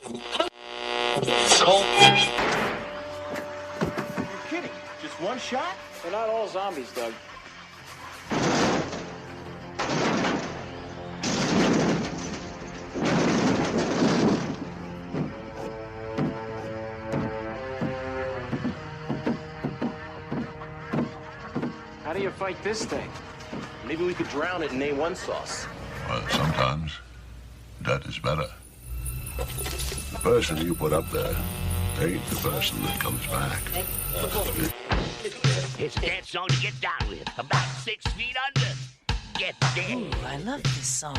Kidding? Just one shot? They're not all zombies, Doug. How do you fight this thing? Maybe we could drown it in A1 sauce. Well, sometimes that is better. The person you put up there ain't the person that comes back. It's a dance song to get down with. About 6 feet under. Get there. Ooh, I love this song.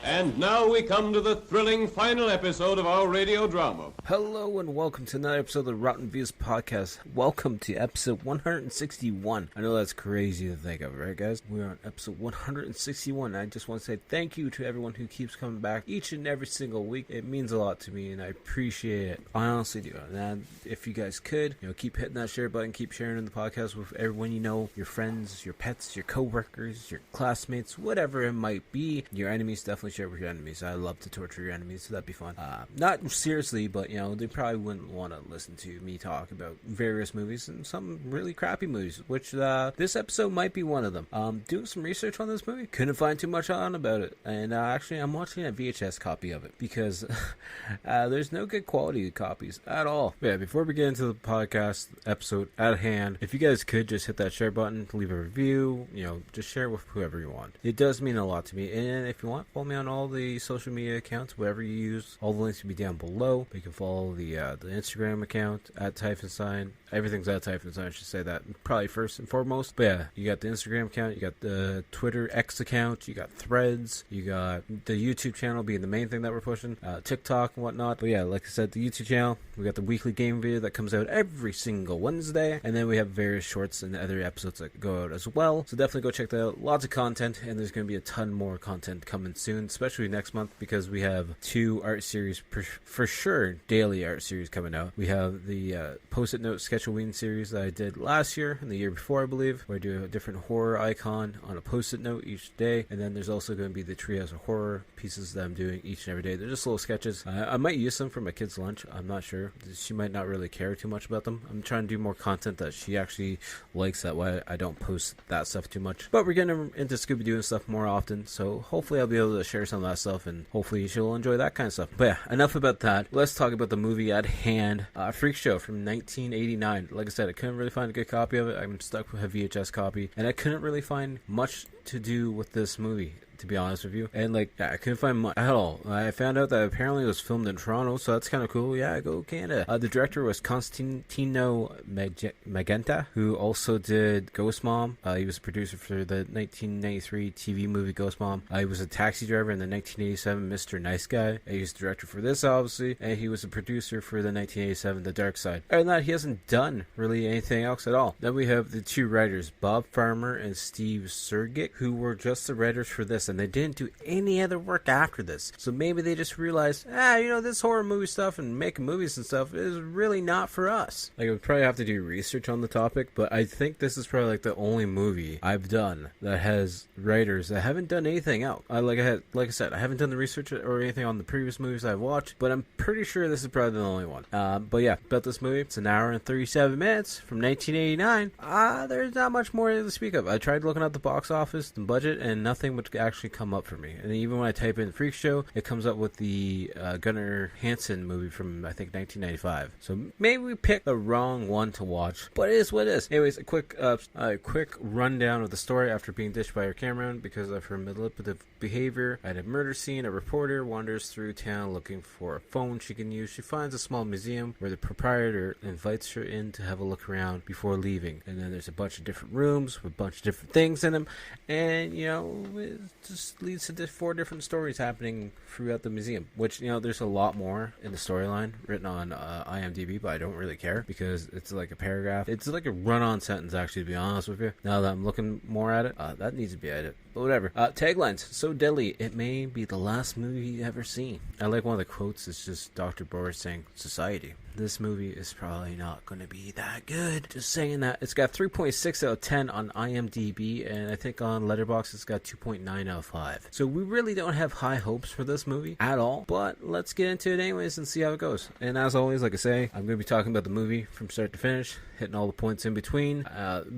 And now we come to the thrilling final episode of our radio drama. Hello and welcome to another episode of the Rotten Views Podcast. Welcome to episode 161. I know that's crazy to think of, right guys? We're on episode 161. I just want to say thank you to everyone who keeps coming back each and every single week. It means a lot to me and I appreciate it. I honestly do. And if you guys could, keep hitting that share button, keep sharing the podcast with everyone you know, your friends, your pets, your co-workers, your classmates, whatever it might be. Your enemies, definitely share with your enemies. I love to torture your enemies, so that'd be fun. Not seriously, but they probably wouldn't want to listen to me talk about various movies and some really crappy movies, which this episode might be one of them. Doing some research on this movie, couldn't find too much on about it, and actually I'm watching a VHS copy of it because there's no good quality copies at all. But yeah, before we get into the podcast episode at hand, if you guys could just hit that share button, leave a review, just share with whoever you want. It does mean a lot to me, and if you want, follow me on all the social media accounts, whatever you use. All the links will be down below. You can follow the Instagram account at _. Everything's at _. I should say that probably first and foremost. But yeah, you got the Instagram account, you got the Twitter X account, you got Threads, you got the YouTube channel being the main thing that we're pushing, TikTok and whatnot. But yeah, like I said, the YouTube channel, we got the weekly game video that comes out every single Wednesday, and then we have various shorts and other episodes that go out as well. So definitely go check that out. Lots of content, and there's going to be a ton more content coming soon, especially next month, because we have 2 art series for sure, daily art series coming out. We have the Post-it Note Sketch-A-Ween series that I did last year and the year before, I believe, where I do a different horror icon on a Post-it note each day, and then there's also going to be the Treehouse of Horror pieces that I'm doing each and every day. They're just little sketches. I might use them for my kid's lunch. I'm not sure. She might not really care too much about them. I'm trying to do more content that she actually likes, that way I don't post that stuff too much. But we're getting into Scooby-Doo and stuff more often, so hopefully I'll be able to share some of that stuff, and hopefully she'll enjoy that kind of stuff. But yeah, enough about that. Let's talk about the movie at hand. Freakshow from 1989. Like I said, I couldn't really find a good copy of it. I'm stuck with a VHS copy, and I couldn't really find much to do with this movie, to be honest with you. And I couldn't find much at all. I found out that apparently it was filmed in Toronto, so that's kind of cool. Yeah, go Canada. The director was Constantino Magenta, who also did Ghost Mom. He was a producer for the 1993 TV movie Ghost Mom. He was a taxi driver in the 1987 Mr. Nice Guy. He was the director for this, obviously, and he was a producer for the 1987 The Dark Side. Other than that, he hasn't done really anything else at all. Then we have the 2 writers, Bob Farmer and Steve Sergic, who were just the writers for this, and they didn't do any other work after this. So maybe they just realized, this horror movie stuff and making movies and stuff is really not for us. I would probably have to do research on the topic, but I think this is probably the only movie I've done that has writers that haven't done anything else. Like I said, I haven't done the research or anything on the previous movies I've watched, but I'm pretty sure this is probably the only one. But yeah, about this movie, it's an hour and 37 minutes from 1989. There's not much more to speak of. I tried looking at the box office, the budget, and nothing would actually come up for me. And even when I type in Freakshow, it comes up with the Gunnar Hansen movie from, I think, 1995. So maybe we picked the wrong one to watch, but it is what it is. Anyways, a quick rundown of the story. After being ditched by her cameraman because of her manipulative behavior at a murder scene, a reporter wanders through town looking for a phone she can use. She finds a small museum where the proprietor invites her in to have a look around before leaving. And then there's a bunch of different rooms with a bunch of different things in them, and just leads to 4 different stories happening throughout the museum, which, there's a lot more in the storyline written on IMDb, but I don't really care because it's like a paragraph. It's like a run-on sentence, actually, to be honest with you. Now that I'm looking more at it, that needs to be edited. But whatever. Taglines. So deadly, it may be the last movie you've ever seen. I like one of the quotes. It's just Dr. Boris saying, society. This movie is probably not going to be that good. Just saying that. It's got 3.6 out of 10 on IMDb, and I think on Letterboxd it's got 2.9 out of 5. So we really don't have high hopes for this movie at all, but let's get into it anyways and see how it goes. And as always, like I say, I'm going to be talking about the movie from start to finish, hitting all the points in between.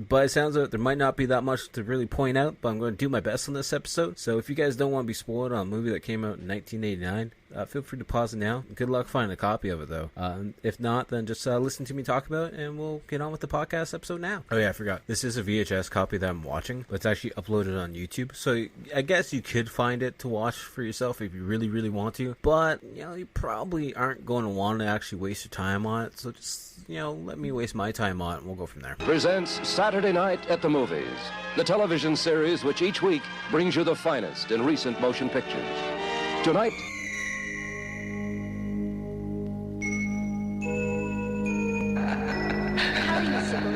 But it sounds like there might not be that much to really point out, but I'm going to do my best on this episode. So if you guys don't want to be spoiled on a movie that came out in 1989, feel free to pause it now. Good luck finding a copy of it, though. If not, then just listen to me talk about it, and we'll get on with the podcast episode now. Oh yeah, I forgot. This is a VHS copy that I'm watching, but it's actually uploaded on YouTube. So I guess you could find it to watch for yourself if you really, really want to. But, you probably aren't going to want to actually waste your time on it. So just, let me waste my time on it, and we'll go from there. Presents Saturday Night at the Movies, the television series which each week brings you the finest in recent motion pictures. Tonight,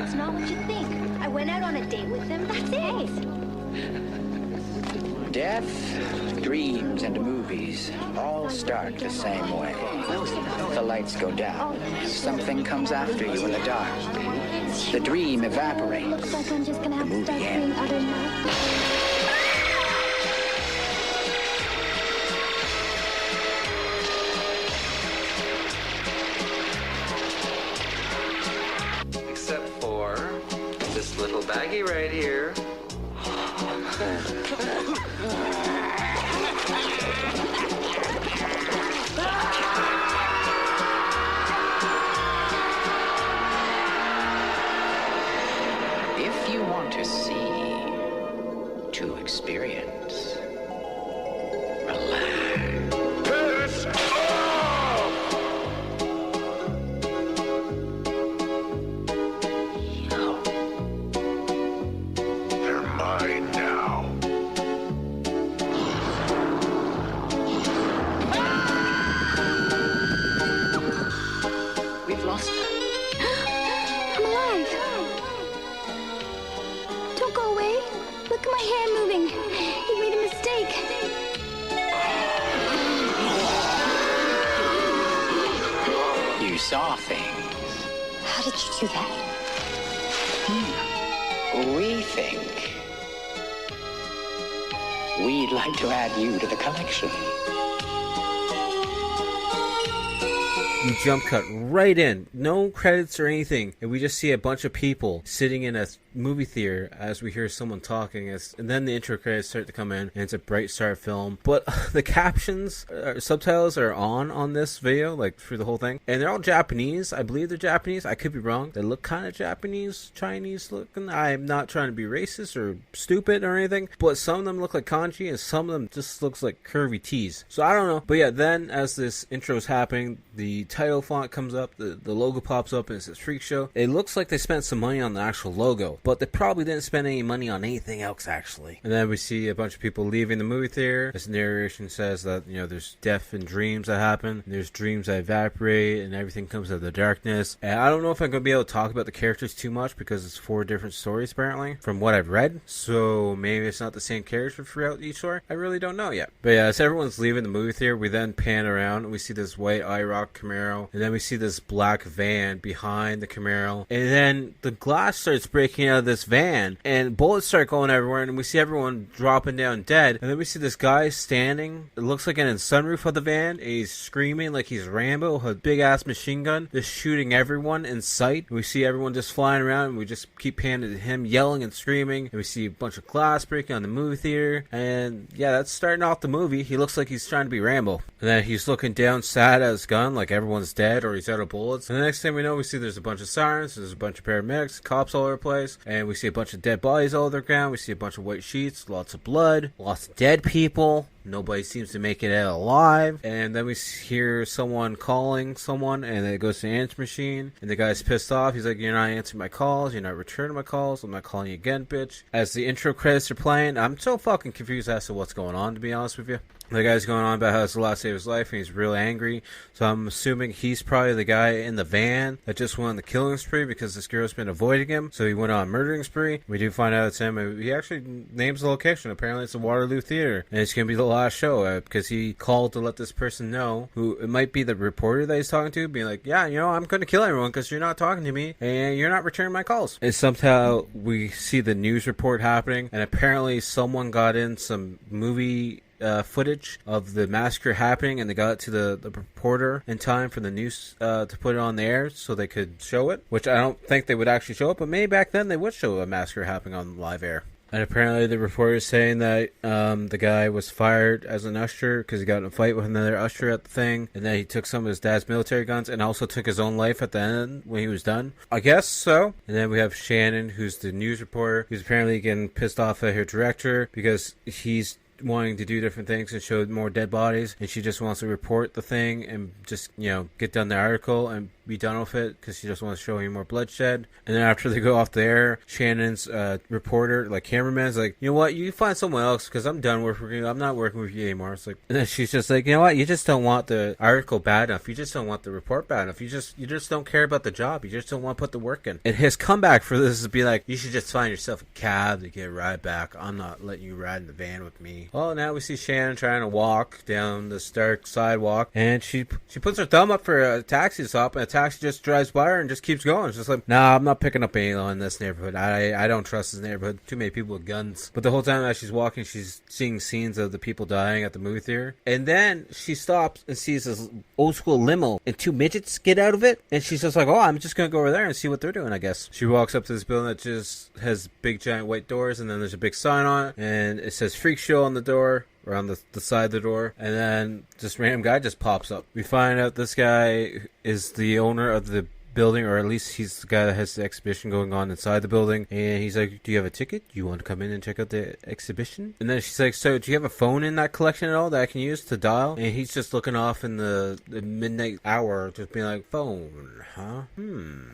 it's not what you think. I went out on a date with him, that's it. Death, dreams, and movies all start the same way. The lights go down. Something comes after you in the dark. The dream evaporates. Looks like I'm just gonna have The to start movie seeing ends. other nights. Except for this little baggie right here. If you want to see, to experience, relax. They're mine now. We've lost them. I'm alive. Don't go away. Look at my hand moving. You made a mistake. You saw things. How did you do that? We think we'd like to add you to the collection. You jump cut right in, no credits or anything, and we just see a bunch of people sitting in a movie theater as we hear someone talking, and then the intro credits start to come in, and it's a bright start film. But the captions, subtitles are on this video, like through the whole thing, and they're all Japanese. I believe they're Japanese. I could be wrong. They look kind of Japanese, Chinese looking. I'm not trying to be racist or stupid or anything, but some of them look like kanji, and some of them just looks like curvy T's. So I don't know. But yeah, then as this intro is happening, the title font comes up, the logo pops up, and it says Freakshow. It looks like they spent some money on the actual logo, but they probably didn't spend any money on anything else, actually. And then we see a bunch of people leaving the movie theater. This narration says that, there's death and dreams that happen, and there's dreams that evaporate, and everything comes out of the darkness. And I don't know if I'm going to be able to talk about the characters too much, because it's 4 different stories, apparently, from what I've read. So maybe it's not the same character throughout each story. I really don't know yet. But yeah, as everyone's leaving the movie theater, we then pan around, and we see this white IROC Camaro, and then we see this black van behind the Camaro, and then the glass starts breaking out of this van, and bullets start going everywhere, and we see everyone dropping down dead, and then we see this guy standing, it looks like in the sunroof of the van, and he's screaming like he's Rambo with a big ass machine gun, just shooting everyone in sight. We see everyone just flying around, and we just keep panning to him yelling and screaming, and we see a bunch of glass breaking on the movie theater, and yeah, that's starting off the movie. He looks like he's trying to be Rambo, and then he's looking down sad at his gun like everyone's dead or he's out of bullets, and the next thing we know, we see there's a bunch of sirens, there's a bunch of paramedics, cops all over the place, and we see a bunch of dead bodies all over the ground. We see a bunch of white sheets, lots of blood, lots of dead people. Nobody seems to make it out alive. And then we hear someone calling someone, and it goes to the answer machine. And the guy's pissed off. He's like, "You're not answering my calls. You're not returning my calls. I'm not calling you again, bitch." As the intro credits are playing, I'm so fucking confused as to what's going on, to be honest with you. The guy's going on about how it's the last day of his life, and he's real angry. So I'm assuming he's probably the guy in the van that just went on the killing spree because this girl's been avoiding him. So he went on a murdering spree. We do find out it's him. And he actually names the location. Apparently it's the Waterloo Theater, and it's going to be the last show because he called to let this person know, who it might be the reporter that he's talking to, being like, "Yeah, I'm going to kill everyone because you're not talking to me and you're not returning my calls." And somehow we see the news report happening, and apparently someone got in some movie footage of the massacre happening, and they got it to the reporter in time for the news to put it on the air so they could show it, which I don't think they would actually show it, but maybe back then they would show a massacre happening on live air. And apparently the reporter is saying that the guy was fired as an usher because he got in a fight with another usher at the thing, and then he took some of his dad's military guns and also took his own life at the end when he was done. I guess so. And then we have Shannon, who's the news reporter, who's apparently getting pissed off at her director because he's wanting to do different things and show more dead bodies, and she just wants to report the thing and just get done the article and be done with it because she just wants to show you more bloodshed. And then after they go off the air, Shannon's reporter, like cameraman's like, "You know what, you find someone else because I'm done working with you. I'm not working with you anymore." It's like, and then she's just like, "You know what, you just don't want the article bad enough. You just don't want the report bad enough. You just don't care about the job. You just don't want to put the work in." And his comeback for this is to be like, "You should just find yourself a cab to get a ride back. I'm not letting you ride in the van with me." Well, now we see Shannon trying to walk down this dark sidewalk, and she puts her thumb up for a taxi stop, and a taxi just drives by her and just keeps going. It's just like, "Nah, I'm not picking up anyone in this neighborhood. I don't trust this neighborhood. Too many people with guns." But the whole time as she's walking, she's seeing scenes of the people dying at the movie theater. And then she stops and sees this old school limo and two midgets get out of it, and she's just like, "Oh, I'm just gonna go over there and see what they're doing, I guess." She walks up to this building that just has big giant white doors, and then there's a big sign on it, and it says Freakshow on the door, or on the side of the door, and then this random guy just pops up. We find out this guy is the owner of the building, or at least he's the guy that has the exhibition going on inside the building, and he's like, "Do you have a ticket? You want to come in and check out the exhibition?" And then she's like, "So do you have a phone in that collection at all that I can use to dial?" And he's just looking off in the midnight hour, just being like, "Phone, huh?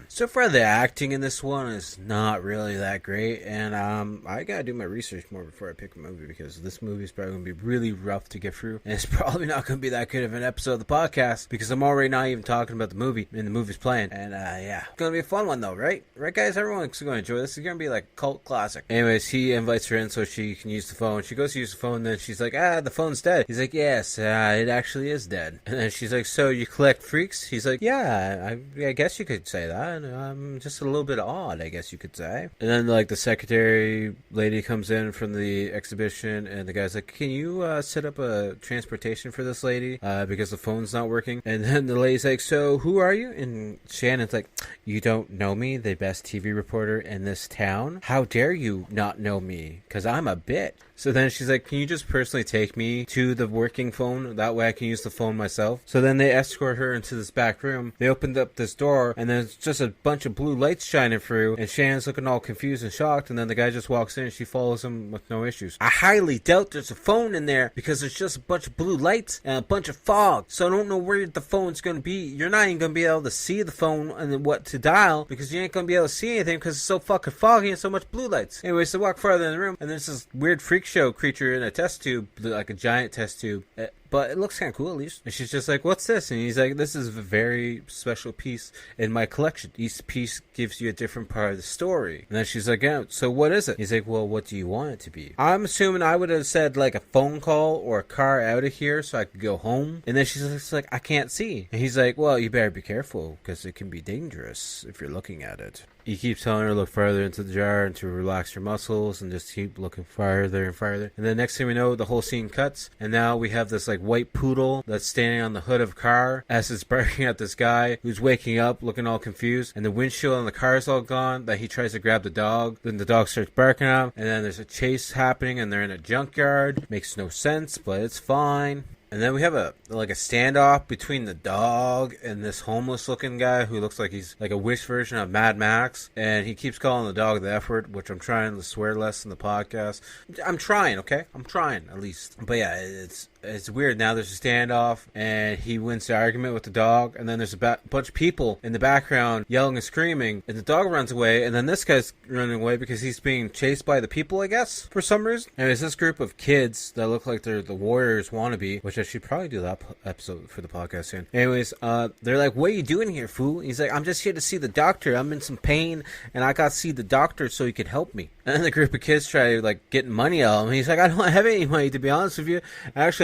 So far the acting in this one is not really that great, and I gotta do my research more before I pick a movie, because this movie is probably gonna be really rough to get through, and it's probably not gonna be that good of an episode of the podcast because I'm already not even talking about the movie and the movie's playing. And yeah, it's gonna be a fun one though, right guys? Everyone's gonna enjoy this. It's gonna be like a cult classic. Anyways, he invites her in so she can use the phone. She goes to use the phone, then she's like, "The phone's dead." He's like, "Yes, it actually is dead." And then she's like, "So you collect freaks?" He's like, "Yeah, I guess you could say that. I'm just a little bit odd, I guess you could say." And then like the secretary lady comes in from the exhibition, and the guy's like, "Can you set up a transportation for this lady because the phone's not working?" And then the lady's like, "So who are you?" And Shannon's like, "You don't know me, the best TV reporter in this town? How dare you not know me? Because I'm a bit." So then she's like, "Can you just personally take me to the working phone? That way I can use the phone myself." So then they escort her into this back room. They opened up this door, and there's just a bunch of blue lights shining through, and Shannon's looking all confused and shocked, and then the guy just walks in, and she follows him with no issues. I highly doubt there's a phone in there, because there's just a bunch of blue lights and a bunch of fog, so I don't know where the phone's going to be. You're not even going to be able to see the phone and then what to dial, because you ain't going to be able to see anything, because it's so fucking foggy and so much blue lights. Anyways, they walk farther in the room, and there's this weird freak show creature in a test tube, like a giant test tube. But it looks kind of cool, at least. And she's just like, "What's this?" And he's like, "This is a very special piece in my collection. Each piece gives you a different part of the story." And then she's like, "Yeah, so what is it?" He's like, "Well, what do you want it to be?" I'm assuming I would have said like a phone call or a car out of here so I could go home. And then she's just like, "I can't see." And he's like, "Well, you better be careful because it can be dangerous if you're looking at it." He keeps telling her to look farther into the jar and to relax her muscles and just keep looking farther and farther. And then next thing we know, the whole scene cuts, and now we have this like white poodle that's standing on the hood of a car as it's barking at this guy who's waking up looking all confused, and the windshield on the car is all gone. That he tries to grab the dog, then the dog starts barking at him, and then there's a chase happening and they're in a junkyard. Makes no sense, but it's fine. And then we have a standoff between the dog and this homeless looking guy who looks like he's like a wish version of Mad Max. And he keeps calling the dog the F word, which I'm trying to swear less in the podcast. I'm trying, okay? I'm trying, at least. But yeah, it's weird. Now there's a standoff, and he wins the argument with the dog, and then there's a bunch of people in the background yelling and screaming, and the dog runs away, and then this guy's running away because he's being chased by the people, I guess, for some reason. And there's this group of kids that look like they're the Warriors wannabe, which I should probably do that episode for the podcast soon. Anyways, they're like, what are you doing here, fool? He's like, I'm just here to see the doctor. I'm in some pain, and I got to see the doctor so he could help me. And then the group of kids try, like, getting money out of him. He's like, I don't have any money, to be honest with you.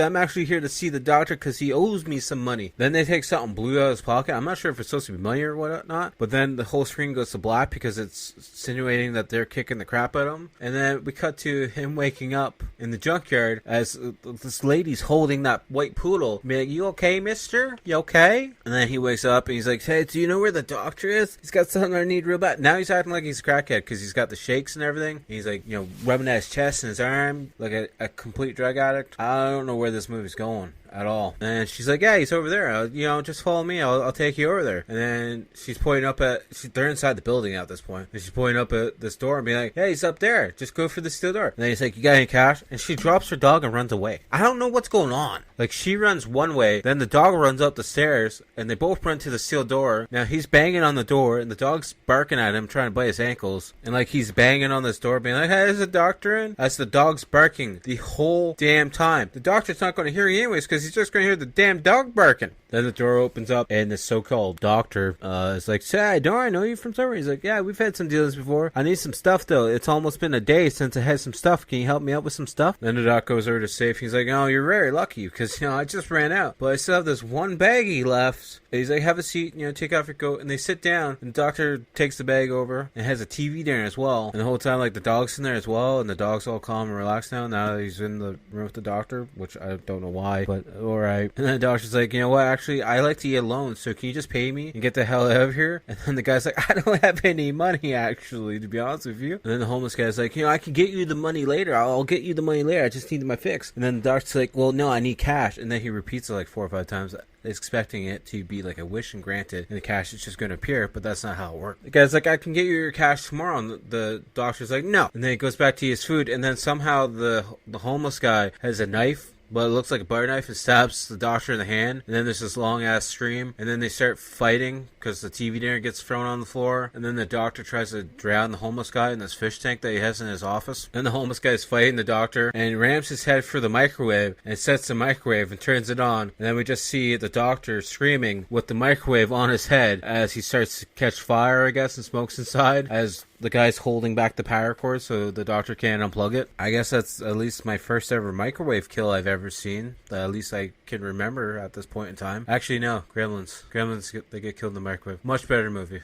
I'm actually here to see the doctor because he owes me some money. Then they take something blue out of his pocket. I'm not sure if it's supposed to be money or whatnot, but then the whole screen goes to black because it's insinuating that they're kicking the crap out of him. And then we cut to him waking up in the junkyard as this lady's holding that white poodle. Be like, you okay, mister? You okay? And then he wakes up and he's like, hey, do you know where the doctor is? He's got something I need real bad. Now he's acting like he's a crackhead because he's got the shakes and everything. He's like, rubbing at his chest and his arm like a complete drug addict. I don't know where this movie's going at all. And she's like, yeah, he's over there. Just follow me. I'll take you over there. And then she's pointing up at... they're inside the building at this point. And she's pointing up at this door and being like, hey, he's up there. Just go for the steel door. And then he's like, you got any cash? And she drops her dog and runs away. I don't know what's going on. Like, she runs one way, then the dog runs up the stairs, and they both run to the steel door. Now, he's banging on the door, and the dog's barking at him, trying to bite his ankles. And, like, he's banging on this door, being like, hey, there's a doctor in? As the dog's barking the whole damn time. The doctor's not going to hear you anyways, because he's just going to hear the damn dog barking. Then the door opens up, and the so-called doctor is like, say, don't I know you from somewhere? He's like, yeah, we've had some dealings before. I need some stuff, though. It's almost been a day since I had some stuff. Can you help me out with some stuff? Then the doc goes over to safe. He's like, oh, you're very lucky, because, I just ran out. But I still have this one baggie left. And he's like, have a seat, take off your coat. And they sit down, and the doctor takes the bag over, and has a TV there as well. And the whole time, like, the dog's in there as well, and the dog's all calm and relaxed now that he's in the room with the doctor, which I don't know why, but alright. And then the doctor's like, you know what, actually, I like to eat alone, so can you just pay me and get the hell out of here? And then the guy's like, I don't have any money, actually, to be honest with you. And then the homeless guy's like, I can get you the money later. I'll get you the money later. I just need my fix. And then the doctor's like, well, no, I need cash. And then he repeats it like 4 or 5 times, expecting it to be like a wish and granted, and the cash is just going to appear, but that's not how it works. The guy's like, I can get you your cash tomorrow, and the doctor's like, no. And then he goes back to his food, and then somehow the homeless guy has a knife, but it looks like a butter knife, and stabs the doctor in the hand. And then there's this long-ass scream. And then they start fighting because the TV dinner gets thrown on the floor. And then the doctor tries to drown the homeless guy in this fish tank that he has in his office. And the homeless guy is fighting the doctor and rams his head for the microwave and sets the microwave and turns it on. And then we just see the doctor screaming with the microwave on his head as he starts to catch fire, I guess, and smokes inside as the guy's holding back the power cord so the doctor can't unplug it. I guess that's at least my first ever microwave kill I've ever seen. That at least I can remember at this point in time. Actually, no. Gremlins. They get killed in the microwave. Much better movie.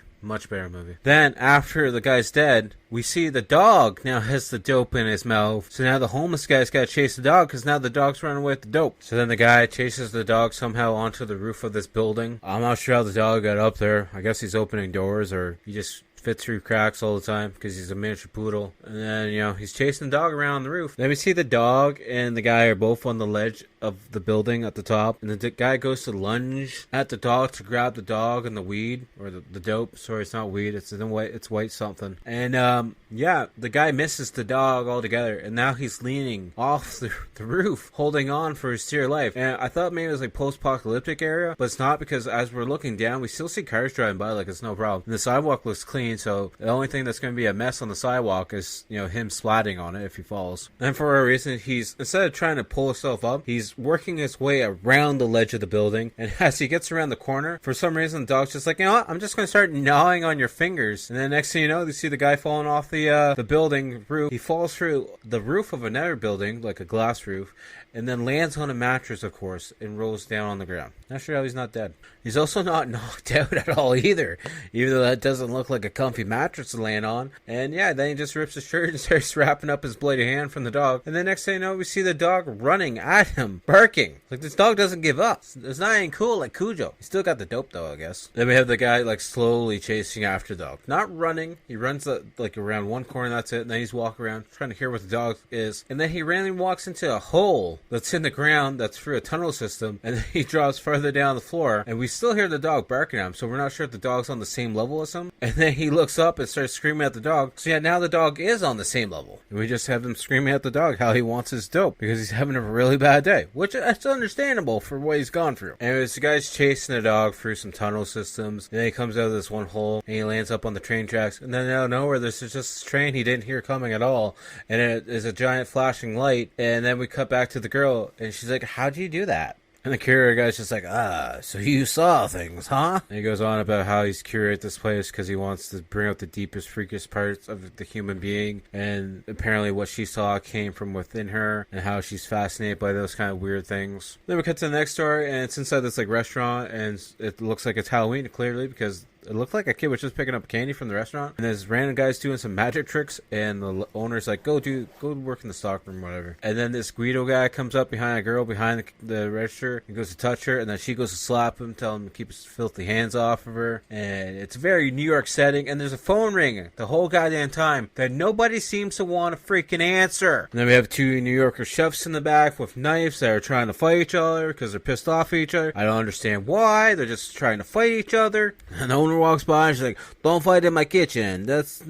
Then, after the guy's dead, we see the dog now has the dope in his mouth. So now the homeless guy's got to chase the dog because now the dog's running away with the dope. So then the guy chases the dog somehow onto the roof of this building. I'm not sure how the dog got up there. I guess he's opening doors or he just fits through cracks all the time because he's a miniature poodle. And then, he's chasing the dog around the roof. Then we see the dog and the guy are both on the ledge of the building at the top. And the guy goes to lunge at the dog to grab the dog and the weed. Or the dope. Sorry, it's not weed. It's white something. And, the guy misses the dog altogether. And now he's leaning off the roof, holding on for his dear life. And I thought maybe it was like post-apocalyptic area. But it's not because as we're looking down, we still see cars driving by like it's no problem. And the sidewalk looks clean. So the only thing that's going to be a mess on the sidewalk is, him splatting on it if he falls. And for a reason, he's, instead of trying to pull himself up, he's working his way around the ledge of the building. And as he gets around the corner, for some reason, the dog's just like, you know what? I'm just going to start gnawing on your fingers. And then next thing you know, you see the guy falling off the building roof. He falls through the roof of another building, like a glass roof, and then lands on a mattress, of course, and rolls down on the ground. Not sure how he's not dead. He's also not knocked out at all either, even though that doesn't look like a comfy mattress to land on. And yeah, then he just rips his shirt and starts wrapping up his bloody hand from the dog. And then next thing you know, we see the dog running at him, barking. Like, this dog doesn't give up. It's not even cool like Cujo. He still got the dope though, I guess. Then we have the guy like slowly chasing after the dog. Not running. He runs like around one corner and that's it. And then he's walking around trying to hear what the dog is. And then he randomly walks into a hole that's in the ground that's through a tunnel system. And then he drops further down the floor. And we still hear the dog barking at him. So we're not sure if the dog's on the same level as him. And then he looks up and starts screaming at the dog. So yeah, now the dog is on the same level. And we just have him screaming at the dog how he wants his dope because he's having a really bad day. Which that's understandable for what he's gone through. Anyways, the guy's chasing the dog through some tunnel systems. And then he comes out of this one hole and he lands up on the train tracks. And then out of nowhere, there's just this train he didn't hear coming at all. And it is a giant flashing light. And then we cut back to the girl and she's like, how'd you do that? And the curator guy's just like, so you saw things, huh? And he goes on about how he's curated this place because he wants to bring out the deepest, freakiest parts of the human being. And apparently what she saw came from within her and how she's fascinated by those kind of weird things. Then we cut to the next story and it's inside this like restaurant and it looks like it's Halloween clearly because it looked like a kid was just picking up candy from the restaurant. And there's random guys doing some magic tricks. And the owner's like, go work in the stockroom, whatever. And then this Guido guy comes up behind a girl behind the register. And goes to touch her. And then she goes to slap him, tell him to keep his filthy hands off of her. And it's a very New York setting. And there's a phone ringing the whole goddamn time that nobody seems to want to freaking answer. And then we have two New Yorker chefs in the back with knives that are trying to fight each other because they're pissed off at each other. I don't understand why. They're just trying to fight each other. And the owner walks by and she's like, don't fight in my kitchen. That's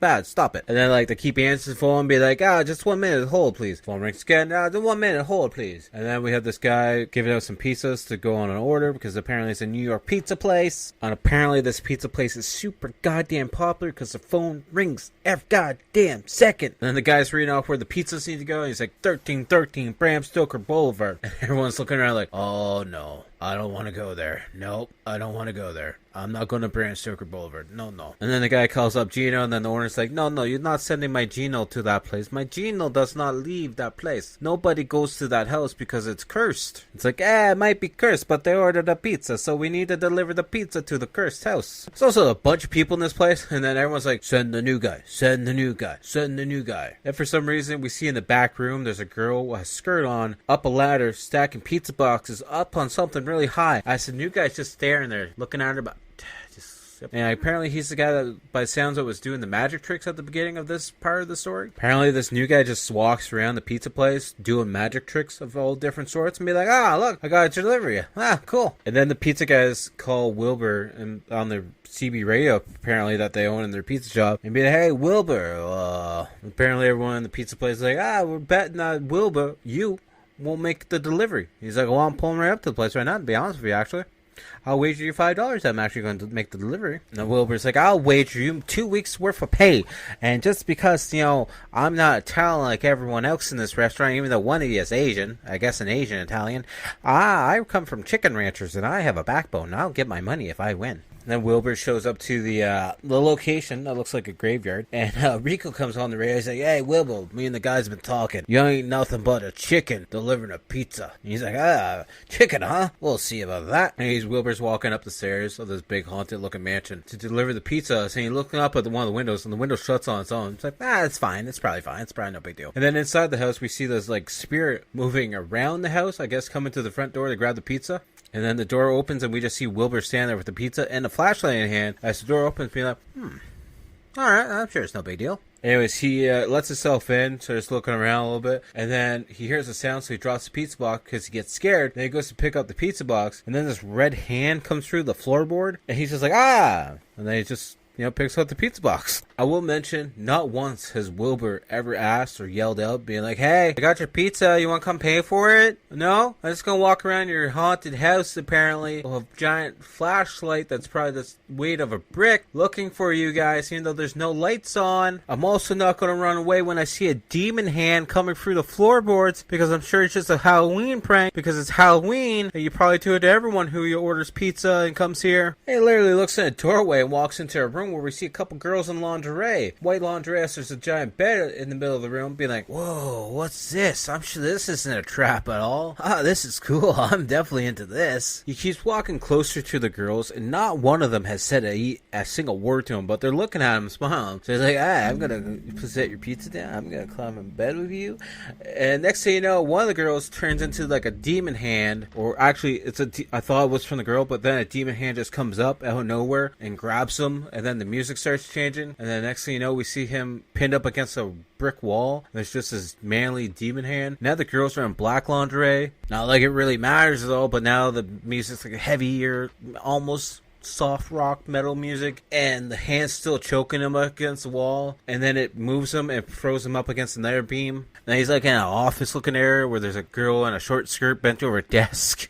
bad. Stop it. And then like they keep answering the phone and be like, just 1 minute, hold please. Phone rings again. 1 minute, hold please. And then we have this guy giving out some pizzas to go on an order because apparently it's a New York pizza place. And apparently this pizza place is super goddamn popular because the phone rings every goddamn second. And then the guy's reading off where the pizzas need to go. And he's like, 1313 Bram Stoker Boulevard. And everyone's looking around like, oh no, I don't want to go there. Nope, I don't want to go there. I'm not going to Bram Stoker Boulevard. No. And then the guy calls up Gino, and then the owner's like, no, you're not sending my Gino to that place. My Gino does not leave that place. Nobody goes to that house because it's cursed. It's like, it might be cursed, but they ordered a pizza, so we need to deliver the pizza to the cursed house. There's also a bunch of people in this place, and then everyone's like, send the new guy, send the new guy, send the new guy. And for some reason, we see in the back room, there's a girl with a skirt on, up a ladder, stacking pizza boxes up on something really high. I said, new guy's just staring there, looking at her, but and apparently he's the guy that, by the sounds of it, was doing the magic tricks at the beginning of this part of the story. Apparently this new guy just walks around the pizza place doing magic tricks of all different sorts and be like, look, I got a delivery. Cool. And then the pizza guys call Wilbur and on the CB radio, apparently, that they own in their pizza shop, and be like, hey, Wilbur. Apparently everyone in the pizza place is like, we're betting that Wilbur, you won't make the delivery. He's like, well, I'm pulling right up to the place right now, to be honest with you, actually. I'll wager you $5 I'm actually going to make the delivery. And Wilbur's like, I'll wager you 2 weeks worth of pay. And just because, I'm not Italian like everyone else in this restaurant, even though one of you is Asian, I guess an Asian Italian, I come from chicken ranchers and I have a backbone. I'll get my money if I win. And then Wilbur shows up to the location that looks like a graveyard. And Rico comes on the radio. He's like, hey, Wilbur, me and the guys been talking. You ain't nothing but a chicken delivering a pizza. And he's like, chicken, huh? We'll see about that. And Wilbur's walking up the stairs of this big haunted-looking mansion to deliver the pizza. So he's looking up at one of the windows, and the window shuts on its own. It's like, it's fine. It's probably fine. It's probably no big deal. And then inside the house, we see this, spirit moving around the house, I guess coming to the front door to grab the pizza. And then the door opens and we just see Wilbur stand there with the pizza and a flashlight in hand. As the door opens, being like, alright, I'm sure it's no big deal. Anyways, he lets himself in, starts looking around a little bit, and then he hears a sound, so he drops the pizza box because he gets scared. Then he goes to pick up the pizza box, and then this red hand comes through the floorboard, and he's just like, and then he just picks up the pizza box. I will mention, not once has Wilbur ever asked or yelled out, being like, hey, I got your pizza, you want to come pay for it? No? I'm just going to walk around your haunted house, apparently, with a giant flashlight that's probably the weight of a brick, looking for you guys, even though there's no lights on. I'm also not going to run away when I see a demon hand coming through the floorboards, because I'm sure it's just a Halloween prank, because it's Halloween, and you probably do it to everyone who orders pizza and comes here. He literally looks in a doorway and walks into a room where we see a couple girls in lingerie lingerie. White lingerie, there's a giant bed in the middle of the room, being like, whoa, what's this? I'm sure this isn't a trap at all. Ah, this is cool. I'm definitely into this. He keeps walking closer to the girls, and not one of them has said a single word to him, but they're looking at him smiling. So he's like, I'm gonna set your pizza down. I'm gonna climb in bed with you. And next thing you know, one of the girls turns into like a demon hand, or actually, I thought it was from the girl, but then a demon hand just comes up out of nowhere and grabs him, and then the music starts changing, and then next thing you know, we see him pinned up against a brick wall. There's just this manly demon hand. Now the girls are in black lingerie. Not like it really matters at all, but now the music's like heavier, almost soft rock metal music, and the hand's still choking him against the wall, and then it moves him and throws him up against another beam. Now he's like in an office looking area where there's a girl in a short skirt bent over a desk.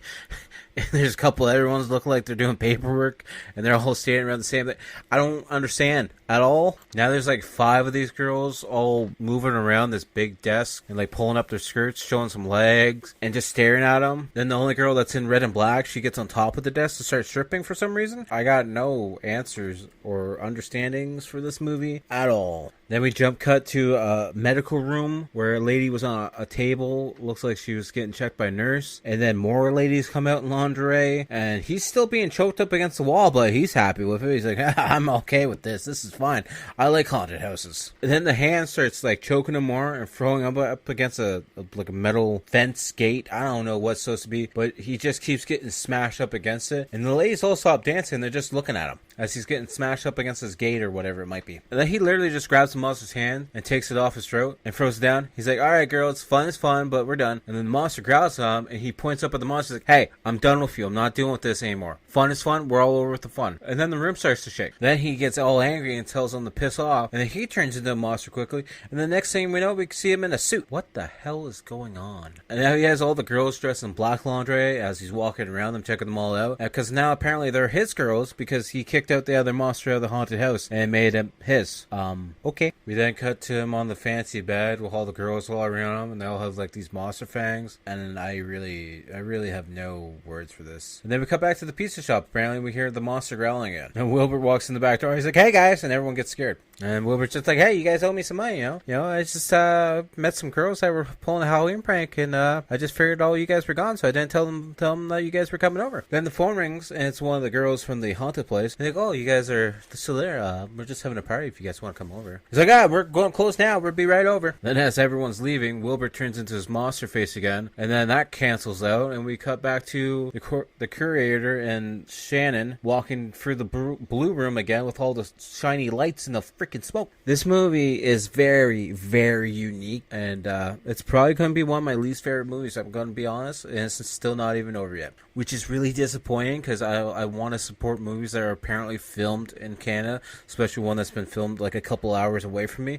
And there's a couple other ones looking like they're doing paperwork, and they're all standing around the same thing. I don't understand at all. Now there's like 5 of these girls all moving around this big desk and like pulling up their skirts, showing some legs, and just staring at them. Then the only girl that's in red and black, she gets on top of the desk to start stripping for some reason. I got no answers or understandings for this movie at all. Then we jump cut to a medical room where a lady was on a table. Looks like she was getting checked by a nurse. And then more ladies come out in lingerie. And he's still being choked up against the wall, but he's happy with it. He's like, I'm okay with this. This is fine. I like haunted houses. And then the hand starts like choking him more and throwing him up against a metal fence gate. I don't know what's supposed to be, but he just keeps getting smashed up against it. And the ladies all stop dancing. They're just looking at him as he's getting smashed up against his gate or whatever it might be. And then he literally just grabs the monster's hand and takes it off his throat and throws it down. He's like, alright girl, it's fun, but we're done. And then the monster growls at him and he points up at the monster like, hey, I'm done with you. I'm not dealing with this anymore. Fun is fun. We're all over with the fun. And then the room starts to shake. Then he gets all angry and tells them to piss off. And then he turns into a monster quickly. And the next thing we know, we see him in a suit. What the hell is going on? And now he has all the girls dressed in black lingerie as he's walking around them, checking them all out. Because now apparently they're his girls because he kicked out the other monster out of the haunted house and made him his. Okay. We then cut to him on the fancy bed with all the girls all around him, and they all have like these monster fangs. And I really have no words for this. And then we cut back to the pizza shop. Apparently we hear the monster growling again. And Wilbur walks in the back door. He's like, hey guys, and everyone gets scared. And Wilbur's just like, hey, you guys owe me some money, you know, I just met some girls that were pulling a Halloween prank, and I just figured all you guys were gone, so I didn't tell them that you guys were coming over. Then the phone rings, and it's one of the girls from the haunted place. And they go, oh, you guys are still there. We're just having a party if you guys want to come over. He's like, we're going close now. We'll be right over. Then as everyone's leaving, Wilbur turns into his monster face again, and then that cancels out, and we cut back to the curator and Shannon walking through the blue room again with all the shiny lights and the freaking smoke. This movie is very, very unique, and it's probably going to be one of my least favorite movies, I'm going to be honest, and it's still not even over yet, which is really disappointing because I want to support movies that are apparently filmed in Canada, especially one that's been filmed like a couple hours away from me.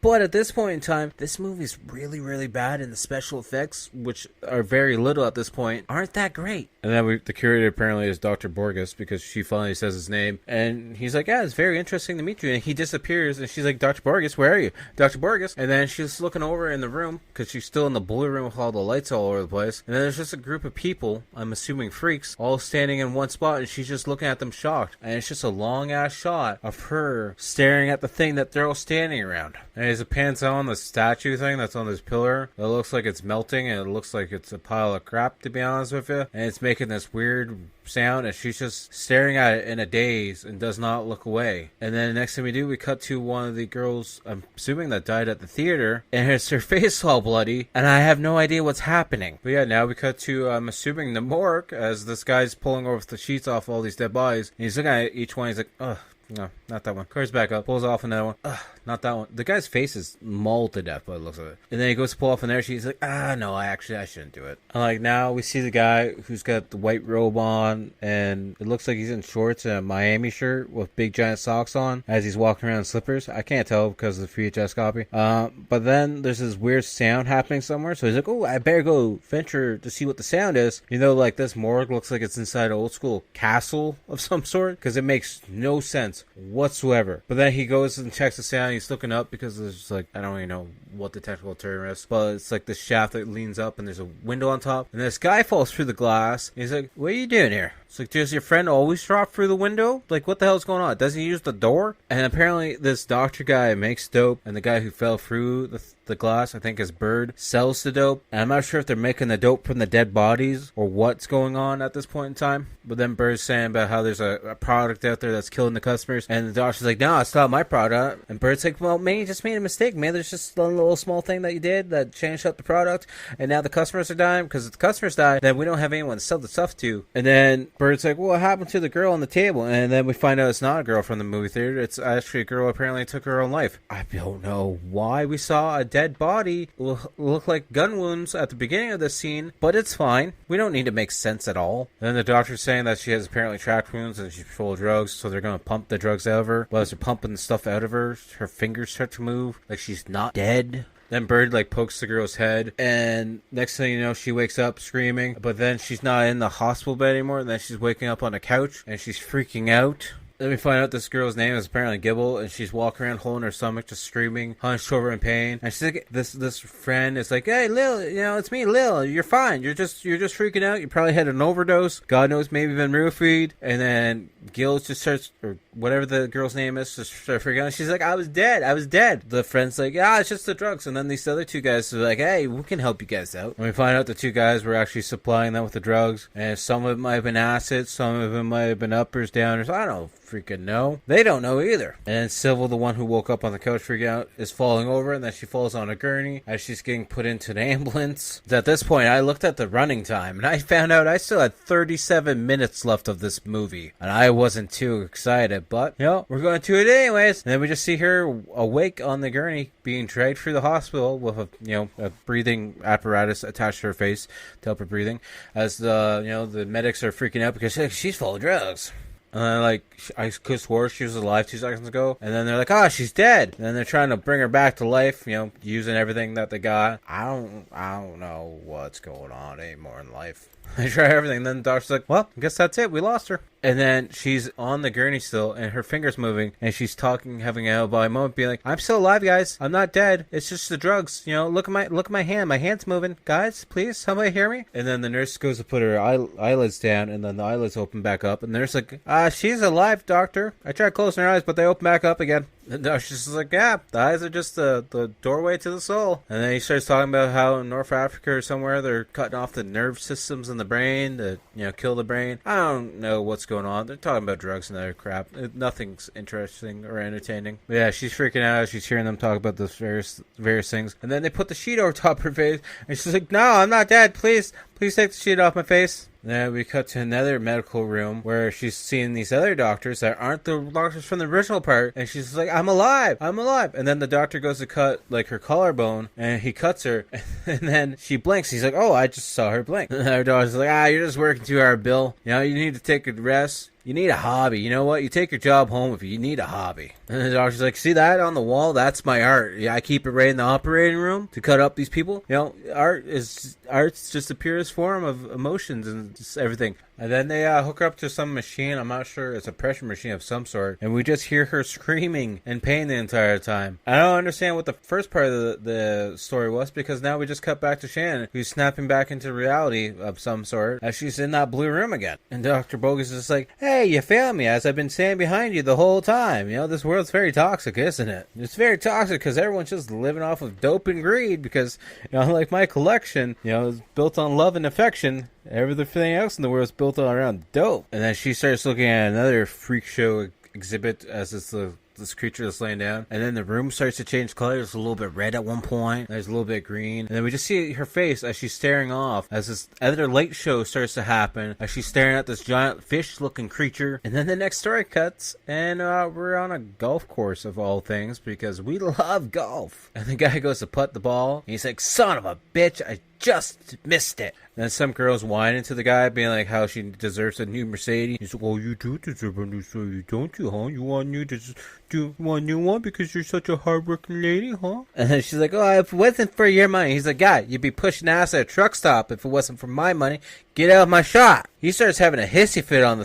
But at this point in time, this movie's really, really bad, and the special effects, which are very little at this point, aren't that great. And then the curator apparently is Dr. Borges, because she finally says his name. And he's like, yeah, it's very interesting to meet you. And he disappears, and she's like, Dr. Borges, where are you? Dr. Borges. And then she's looking over in the room, because she's still in the blue room with all the lights all over the place. And then there's just a group of people, I'm assuming freaks, all standing in one spot, and she's just looking at them shocked. And it's just a long-ass shot of her staring at the thing that they're all standing around. And as it pans on the statue thing that's on this pillar, it looks like it's melting, and it looks like it's a pile of crap, to be honest with you. And it's making this weird sound, and she's just staring at it in a daze and does not look away. And then the next thing we do, we cut to one of the girls, I'm assuming that died at the theater, and it's her face all bloody, and I have no idea what's happening. But yeah, now we cut to, I'm assuming, the morgue, as this guy's pulling over the sheets off all these dead bodies, and he's looking at each one, he's like, ugh. No, not that one. Cars back up, pulls off another one. Ugh, not that one. The guy's face is mauled to death by the looks of it. And then he goes to pull off another sheet. He's like, no, I shouldn't do it. And like now we see the guy who's got the white robe on, and it looks like he's in shorts and a Miami shirt with big giant socks on as he's walking around in slippers. I can't tell because of the VHS copy. But then there's this weird sound happening somewhere. So he's like, oh, I better go venture to see what the sound is. You know, like this morgue looks like it's inside an old school castle of some sort, because it makes no sense sense whatsoever. But then he goes and checks the sound. He's looking up because there's like, I don't even know what the technical term is, but it's like this shaft that leans up and there's a window on top. And this guy falls through the glass. He's like, what are you doing here? It's like, does your friend always drop through the window? Like, what the hell's going on? Doesn't he use the door? And apparently this doctor guy makes dope, and the guy who fell through the glass, I think is Bird, sells the dope. And I'm not sure if they're making the dope from the dead bodies or what's going on at this point in time. But then Bird's saying about how there's a product out there that's killing the customers. And the doctor's like, no, it's not my product. And Bird's like, well, man, you just made a mistake, man. There's just a little small thing that you did that changed up the product. And now the customers are dying. Because if the customers die, then we don't have anyone to sell the stuff to. And then Bird's like, well, what happened to the girl on the table? And then we find out it's not a girl from the movie theater. It's actually a girl apparently took her own life. I don't know why we saw a dead body look like gun wounds at the beginning of the scene, but it's fine. We don't need to make sense at all. Then the doctor's saying that she has apparently tract wounds and she's full of drugs, so they're going to pump the drugs out of her. But as they're pumping the stuff out of her, her fingers start to move like she's not dead. Then Bird like pokes the girl's head, and next thing you know, she wakes up screaming, but then she's not in the hospital bed anymore, and then she's waking up on a couch, and she's freaking out. Then we find out this girl's name is apparently Gibble, and she's walking around holding her stomach, just screaming, hunched over in pain. And she's like, this friend is like, hey, Lil, it's me, Lil. You're fine. You're just freaking out. You probably had an overdose. God knows, maybe been roofied. And then Gil just starts, or whatever the girl's name is, just starts freaking out. She's like, I was dead. The friend's like, it's just the drugs. And then these other two guys are like, hey, we can help you guys out. And we find out the two guys were actually supplying them with the drugs. And some of it might have been acid, some of it might have been uppers, downers. I don't know. Freaking know. They don't know either. And Sybil, the one who woke up on the couch freaking out, is falling over, and then she falls on a gurney as she's getting put into an ambulance. At this point, I looked at the running time, and I found out I still had 37 minutes left of this movie. And I wasn't too excited, but, we're going to it anyways. And then we just see her awake on the gurney, being dragged through the hospital with a breathing apparatus attached to her face to help her breathing, as the medics are freaking out because she's full of drugs. And then, I could swore she was alive 2 seconds ago. And then they're like, she's dead. And then they're trying to bring her back to life, using everything that they got. I don't know what's going on anymore in life. They try everything. And then the doctor's like, well, I guess that's it. We lost her. And then she's on the gurney still, and her finger's moving, and she's talking, having an out-of-body moment, being like, I'm still alive, guys. I'm not dead. It's just the drugs. Look at my hand. My hand's moving. Guys, please, somebody hear me? And then the nurse goes to put her eyelids down, and then the eyelids open back up, and the nurse's like, she's alive, doctor. I tried closing her eyes, but they open back up again. And the doctor's just like, yeah, the eyes are just the doorway to the soul. And then he starts talking about how in North Africa or somewhere they're cutting off the nerve systems in the brain to, kill the brain. I don't know what's going on. They're talking about drugs and other crap. Nothing's interesting or entertaining. But yeah, she's freaking out as she's hearing them talk about those various things. And then they put the sheet over top of her face, and she's like, no, I'm not dead. Please take the sheet off my face. Then we cut to another medical room where she's seeing these other doctors that aren't the doctors from the original part. And she's like, I'm alive. And then the doctor goes to cut her collarbone, and he cuts her. And then she blinks. He's like, I just saw her blink. And her doctor's like, you're just working too hard, Bill. You need to take a rest. You need a hobby. You know what? You take your job home if you need a hobby. And the doctor's like, see that on the wall? That's my art. Yeah, I keep it right in the operating room to cut up these people. Art's just the purest form of emotions and just everything. And then they hook her up to some machine. I'm not sure. It's a pressure machine of some sort. And we just hear her screaming in pain the entire time. I don't understand what the first part of the story was, because now we just cut back to Shannon, who's snapping back into reality of some sort as she's in that blue room again. And Dr. Bogus is just like, hey, you failed me as I've been standing behind you the whole time. This world's very toxic, isn't it? It's very toxic because everyone's just living off of dope and greed because, like my collection, is built on love and affection. Everything else in the world is built around dope. And then she starts looking at another freak show exhibit as this creature that's laying down, and then the room starts to change color. It's a little bit red at one point, there's a little bit green, and then we just see her face as she's staring off as this other light show starts to happen as she's staring at this giant fish looking creature. And then the next story cuts, and we're on a golf course of all things because we love golf. And the guy goes to putt the ball, and he's like, son of a bitch, I just missed it. And then some girl's whining to the guy, being like how she deserves a new Mercedes. He's like, well, you do deserve a new Mercedes, don't you, huh? You want a new one because you're such a hard-working lady, huh? And then she's like, if it wasn't for your money. He's like, yeah, you'd be pushing ass at a truck stop if it wasn't for my money. get out of my shot. He starts having a hissy fit on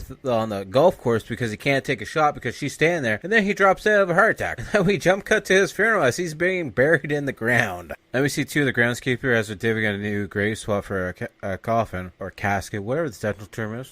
the golf course because he can't take a shot because she's standing there. And then he drops dead of a heart attack. And then we jump cut to his funeral as he's being buried in the ground. Then we see two of the groundskeeper as they're divvying out a new grave swap for a coffin or casket, whatever the technical term is,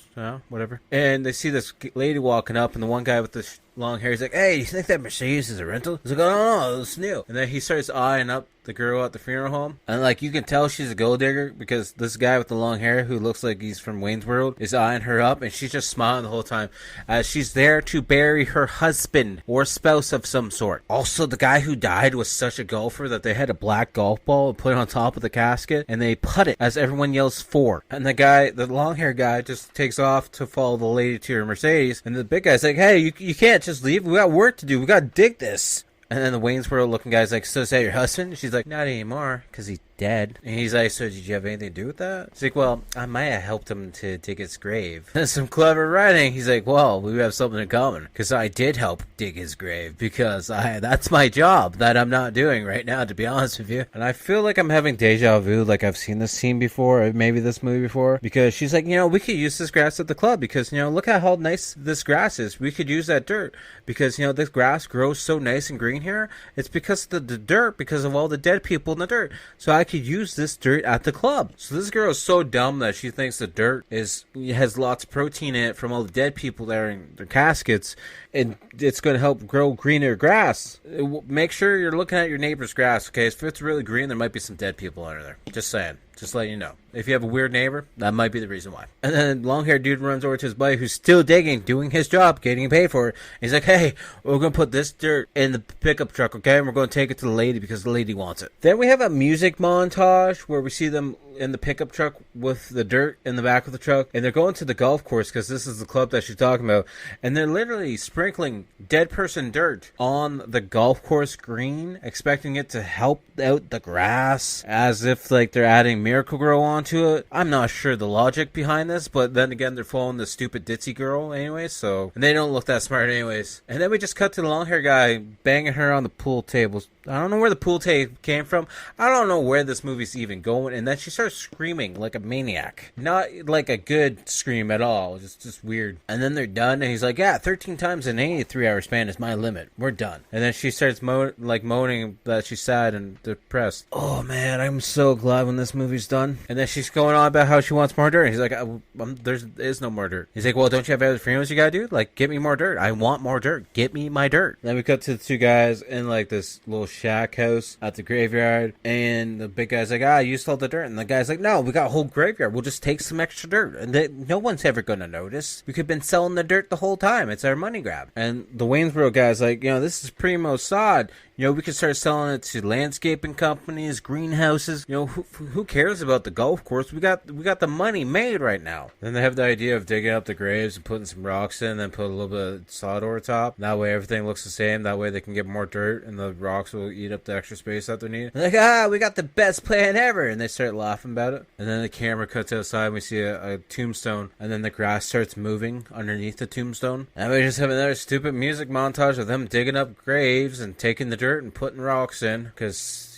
whatever. And they see this lady walking up, and the one guy with the long hair, he's like, "Hey, do you think that Mercedes is a rental?" He's like, "Oh, no, it's new." And then he starts eyeing up the girl at the funeral home, and like you can tell she's a gold digger because this guy with the long hair who looks like he's from Wayne's World is eyeing her up, and she's just smiling the whole time as she's there to bury her husband or spouse of some sort. Also, the guy who died was such a golfer that they had a black golf ball put on top of the casket, and they put it as everyone yells "for." And the long hair guy just takes off to follow the lady to her Mercedes, and the big guy's like, "Hey, you can't just leave. We got work to do. We got to dig this." And then the Wayne's World looking guy's like, "So is that your husband?" She's like, "Not anymore, because he's dead." And he's like, "So did you have anything to do with that?" She's like, "Well, I might have helped him to dig his grave." And some clever writing. He's like, "Well, we have something in common, because I did help dig his grave, because that's my job that I'm not doing right now, to be honest with you." And I feel like I'm having deja vu, like I've seen this scene before, or maybe this movie before, because she's like, "We could use this grass at the club, because, look at how nice this grass is. We could use that dirt, because, this grass grows so nice and green here. It's because of the dirt, because of all the dead people in the dirt. So I could use this dirt at the club." So this girl is so dumb that she thinks the dirt has lots of protein in it from all the dead people there in their caskets, and it's going to help grow greener grass. Make sure you're looking at your neighbor's grass, okay? If it's really green, there might be some dead people under there. Just saying. Just letting you know. If you have a weird neighbor, that might be the reason why. And then long-haired dude runs over to his buddy who's still digging, doing his job, getting paid for it. He's like, "Hey, we're going to put this dirt in the pickup truck, okay? And we're going to take it to the lady because the lady wants it." Then we have a music montage where we see them in the pickup truck with the dirt in the back of the truck. And they're going to the golf course because this is the club that she's talking about. And they're literally sprinkling dead person dirt on the golf course green, expecting it to help out the grass as if like they're adding Miracle-Gro onto it. I'm not sure the logic behind this, but then again, they're following the stupid ditzy girl anyway, so... And they don't look that smart anyways. And then we just cut to the long hair guy banging her on the pool tables. I don't know where the pool table came from. I don't know where this movie's even going. And then she starts screaming like a maniac. Not like a good scream at all. Just weird. And then they're done, and he's like, "Yeah, 13 times in any 3-hour span is my limit. We're done." And then she starts moaning that she's sad and depressed. Oh man, I'm so glad when this movie's done. And then she's going on about how she wants more dirt. And he's like, there is no more dirt. He's like, "Well, don't you have other funerals you gotta do? Like, get me more dirt. I want more dirt. Get me my dirt." Then we cut to the two guys in like this little shack house at the graveyard, and the big guy's like, "You stole the dirt." And the guy's like, "No, we got a whole graveyard. We'll just take some extra dirt, and no one's ever gonna notice. We could have been selling the dirt the whole time. It's our money grab." And the Waynesboro guy's like, "This is primo sod. We could start selling it to landscaping companies, greenhouses. Who cares about the golf course? We got the money made right now." Then they have the idea of digging up the graves and putting some rocks in, and then put a little bit of sod over top. That way everything looks the same. That way they can get more dirt, and the rocks will eat up the extra space that they need. They're like, "We got the best plan ever," and they start laughing about it. And then the camera cuts outside, and we see a tombstone, and then the grass starts moving underneath the tombstone. And we just have another stupid music montage of them digging up graves and taking the dirt and putting rocks in, because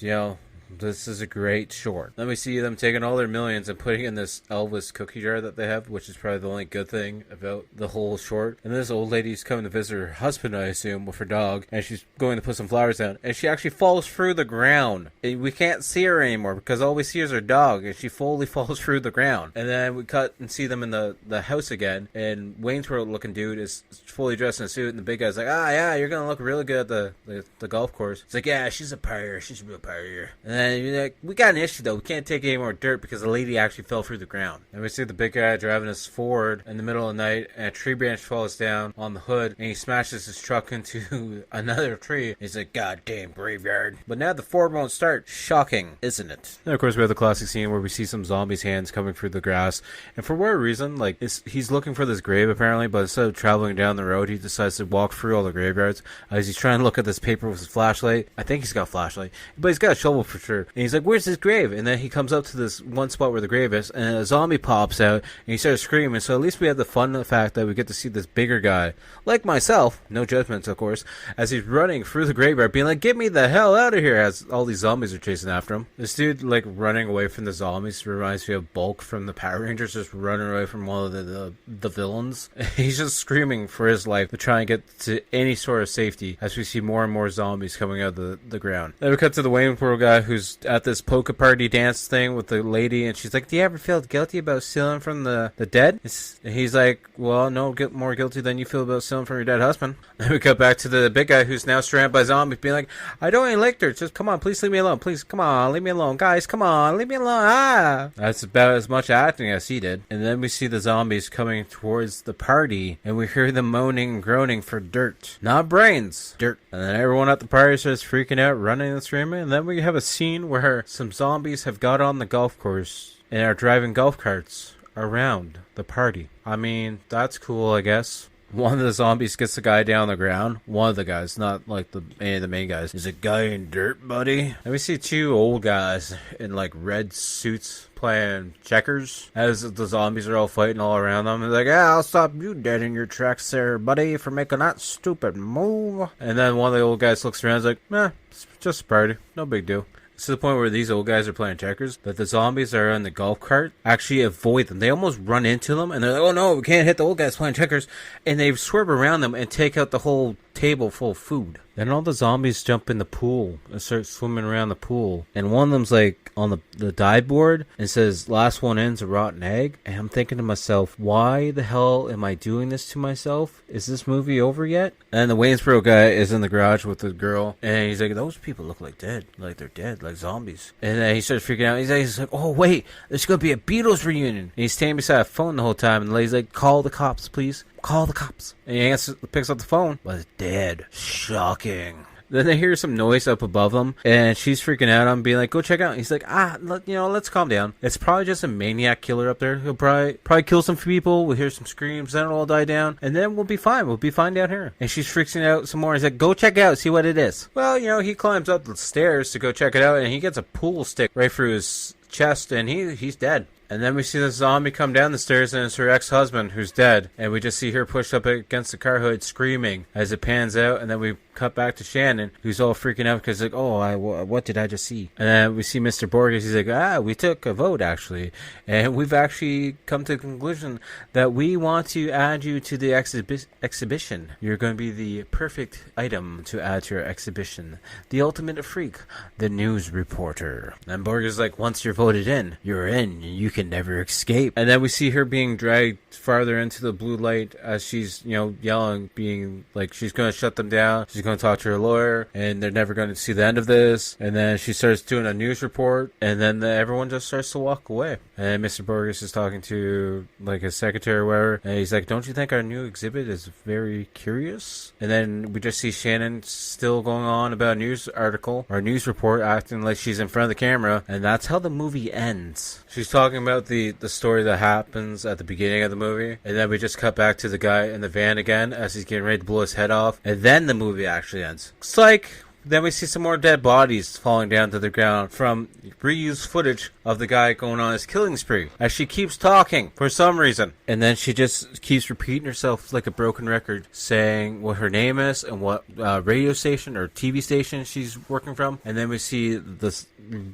this is a great short. Then we see them taking all their millions and putting in this Elvis cookie jar that they have, which is probably the only good thing about the whole short. And this old lady's coming to visit her husband, I assume, with her dog, and she's going to put some flowers down, and she actually falls through the ground. We can't see her anymore because all we see is her dog, and she fully falls through the ground. And then we cut and see them in the house again, and Wayne's World looking dude is fully dressed in a suit, and the big guy's like, "Yeah, you're gonna look really good at the golf course." It's like, "Yeah, she's a partier. She's a real partier." And then you're like, "We got an issue though. We can't take any more dirt because the lady actually fell through the ground." And we see the big guy driving his Ford in the middle of the night, and a tree branch falls down on the hood, and he smashes his truck into another tree. He's like, "Goddamn graveyard." But now the Ford won't start. Shocking, isn't it? And of course we have the classic scene where we see some zombies' hands coming through the grass, and for whatever reason, he's looking for this grave apparently, but instead of traveling down the road, he decides to walk through all the graveyards as he's trying to look at this paper with his flashlight. I think he's got a flashlight, but he's got a shovel for after. And he's like, where's this grave? And then he comes up to this one spot where the grave is, and a zombie pops out, and he starts screaming. So at least we have the fun of the fact that we get to see this bigger guy, like myself, no judgments, of course, as he's running through the graveyard, being like, get me the hell out of here, as all these zombies are chasing after him. This dude, like, running away from the zombies reminds me of Bulk from the Power Rangers, just running away from one of the villains. He's just screaming for his life to try and get to any sort of safety as we see more and more zombies coming out of the ground. Then we cut to the Wayne World guy who's at this polka party dance thing with the lady, and she's like, do you ever feel guilty about stealing from the dead? And he's like, well, no, get more guilty than you feel about stealing from your dead husband. Then we cut back to the big guy who's now surrounded by zombies, being like, I don't even like her, just come on, please leave me alone, please, come on, leave me alone, guys, come on, leave me alone, That's about as much acting as he did. And then we see the zombies coming towards the party, and we hear them moaning and groaning for dirt. Not brains, dirt. And then everyone at the party starts freaking out, running and screaming, and then we have a scene where some zombies have got on the golf course and are driving golf carts around the party. I mean, that's cool, I guess. One of the zombies gets the guy down on the ground. One of the guys, not like any of the main guys. Is a guy in dirt, buddy. And we see two old guys in like red suits playing checkers as the zombies are all fighting all around them. They're like, yeah, I'll stop you dead in your tracks there, buddy, for making that stupid move. And then one of the old guys looks around and is like, it's just a party. No big deal. It's to the point where these old guys are playing checkers, that the zombies that are in the golf cart actually avoid them. They almost run into them, and they're like, oh no, we can't hit the old guys playing checkers. And they swerve around them and take out the whole table full of food. Then all the zombies jump in the pool and start swimming around the pool. And one of them's like on the dive board and says, last one in's a rotten egg. And I'm thinking to myself, why the hell am I doing this to myself? Is this movie over yet? And the Waynesboro guy is in the garage with the girl, and he's like, those people look like dead. Like they're dead, like zombies. And then he starts freaking out. He's like, oh wait, there's going to be a Beatles reunion. And he's standing beside a phone the whole time, and the lady's like, call the cops, please. Call the cops. And he picks up the phone, but it's dead. Shocking. Then they hear some noise up above them, and she's freaking out on being like, go check out. And he's like, let's calm down. It's probably just a maniac killer up there. He'll probably kill some people. We'll hear some screams, then it'll all die down, and then we'll be fine. We'll be fine down here. And she's freaking out some more. He's like, go check out, see what it is. Well, he climbs up the stairs to go check it out, and he gets a pool stick right through his chest, and he's dead. And then we see the zombie come down the stairs, and it's her ex-husband who's dead. And we just see her pushed up against the car hood screaming as it pans out. And then we cut back to Shannon, who's all freaking out because like, what did I just see? And then we see Mr. Borges. He's like, we took a vote, actually. And we've actually come to the conclusion that we want to add you to the exhibition. You're going to be the perfect item to add to your exhibition. The ultimate freak, the news reporter. And Borges is like, once you're voted in, you're in. You can never escape. And then we see her being dragged farther into the blue light as she's, yelling, being like she's going to shut them down. She's going to talk to her lawyer, and they're never going to see the end of this. And then she starts doing a news report, and then everyone just starts to walk away. And Mr. Borges is talking to like his secretary or whatever, and he's like, don't you think our new exhibit is very curious? And then we just see Shannon still going on about a news article or a news report, acting like she's in front of the camera, and that's how the movie ends. She's talking about the story that happens at the beginning of the movie, and then we just cut back to the guy in the van again as he's getting ready to blow his head off, and then the movie actually ends. It's like, then we see some more dead bodies falling down to the ground from reused footage of the guy going on his killing spree as she keeps talking for some reason. And then she just keeps repeating herself like a broken record, saying what her name is and what radio station or TV station she's working from. And then we see this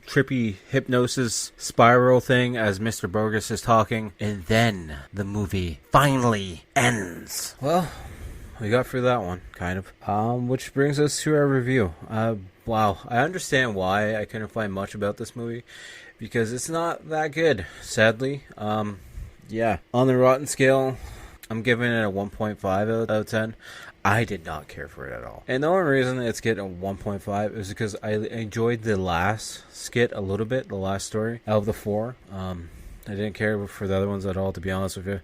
trippy hypnosis spiral thing as Mr. Borges is talking. And then the movie finally ends. Well, we got through that one, kind of. Which brings us to our review. Wow, I understand why I couldn't find much about this movie, because it's not that good, sadly. Yeah. On the Rotten scale, I'm giving it a 1.5 out of 10. I did not care for it at all. And the only reason it's getting a 1.5 is because I enjoyed the last skit a little bit, the last story out of the four. I didn't care for the other ones at all, to be honest with you.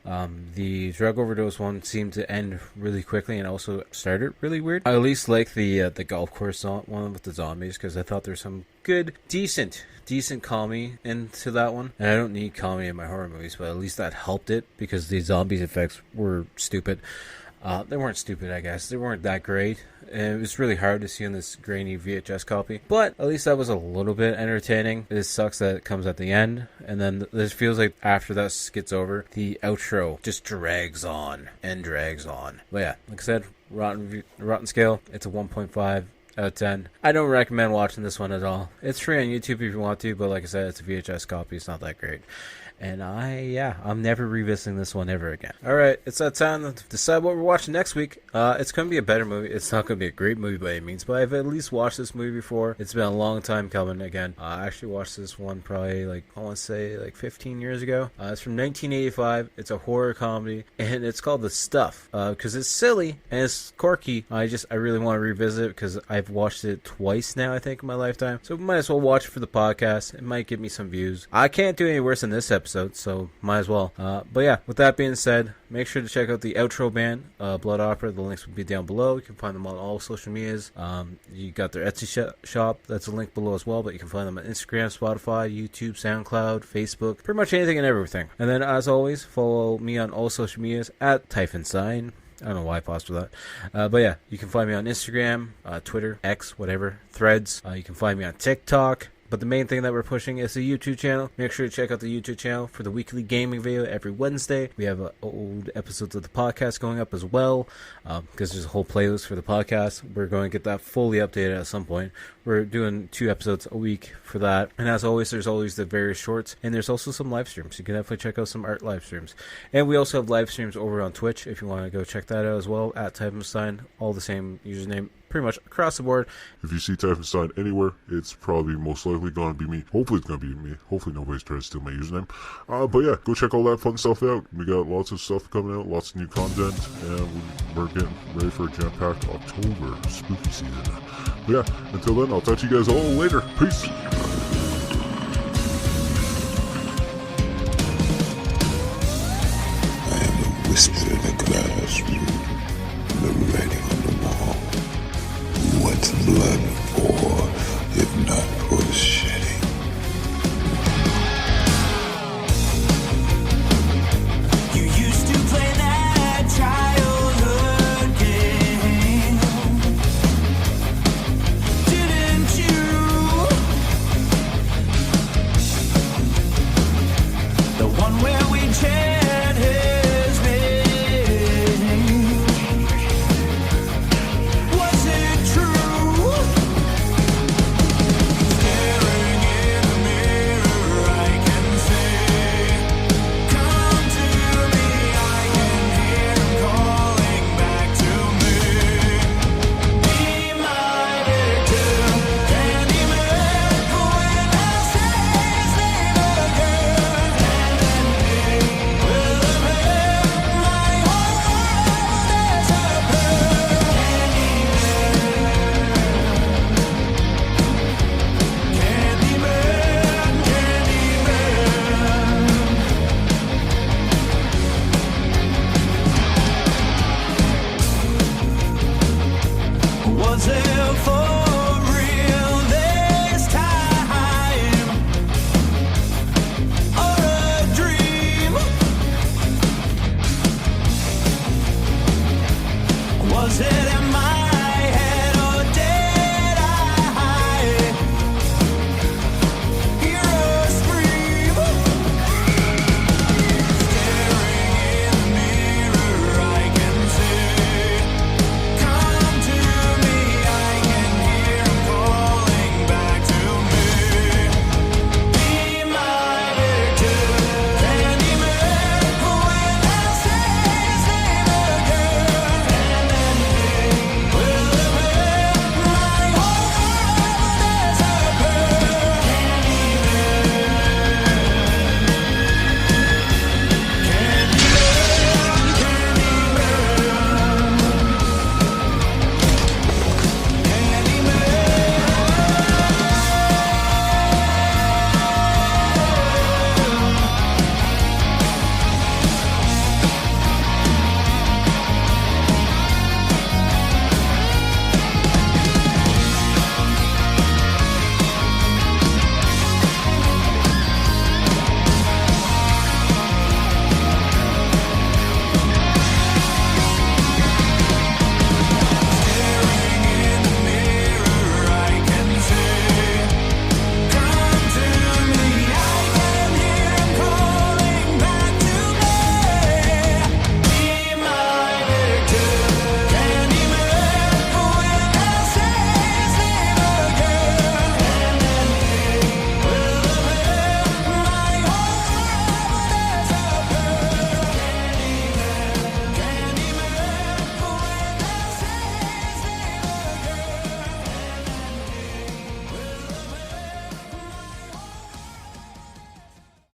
The drug overdose one seemed to end really quickly and also started really weird. I at least like the golf course one with the zombies, because I thought there was some good, decent comedy into that one. And I don't need comedy in my horror movies, but at least that helped it, because the zombies effects were stupid. They weren't stupid, I guess. They weren't that great. and it was really hard to see on this grainy VHS copy. But at least that was a little bit entertaining. It sucks that it comes at the end, and then this feels like after that gets over, the outro just drags on and drags on. But yeah, like I said, rotten scale, it's a 1.5 out of 10. I don't recommend watching this one at all. It's free on YouTube if you want to, but like I said, it's a VHS copy. It's not that great. And I'm never revisiting this one ever again. Alright, it's that time to decide what we're watching next week. It's going to be a better movie. It's not going to be a great movie by any means, but I've at least watched this movie before. It's been a long time coming again. I actually watched this one probably, I want to say, 15 years ago. It's from 1985. It's a horror comedy, and it's called The Stuff, because it's silly, and it's quirky. I really want to revisit it, because I've watched it twice now, I think, in my lifetime. So might as well watch it for the podcast. It might give me some views. I can't do any worse than this episode, so might as well. But yeah, with that being said, make sure to check out the outro band, Blood Opera. The links will be down below. You can find them on all social medias. You got their Etsy shop. That's a link below as well, but you can find them on Instagram, Spotify, YouTube, SoundCloud, Facebook, pretty much anything and everything. And then, as always, follow me on all social medias at Typhonstein. I don't know why I paused for that. But yeah, you can find me on Instagram, Twitter, X, whatever, Threads. You can find me on TikTok. But the main thing that we're pushing is the YouTube channel. Make sure to check out the YouTube channel for the weekly gaming video every Wednesday. We have old episodes of the podcast going up as well, because there's a whole playlist for the podcast. We're going to get that fully updated at some point. We're doing 2 episodes a week for that. And as always, there's always the various shorts. And there's also some live streams. You can definitely check out some art live streams. And we also have live streams over on Twitch if you want to go check that out as well, at Typhonstein. All the same username, pretty much across the board. If you see Typhonstein anywhere, it's probably most likely going to be me. Hopefully it's going to be me. Hopefully nobody's trying to steal my username. But yeah, go check all that fun stuff out. We got lots of stuff coming out, lots of new content, and we're getting ready for a jam-packed October spooky season. But yeah, until then, I'll talk to you guys all later. Peace!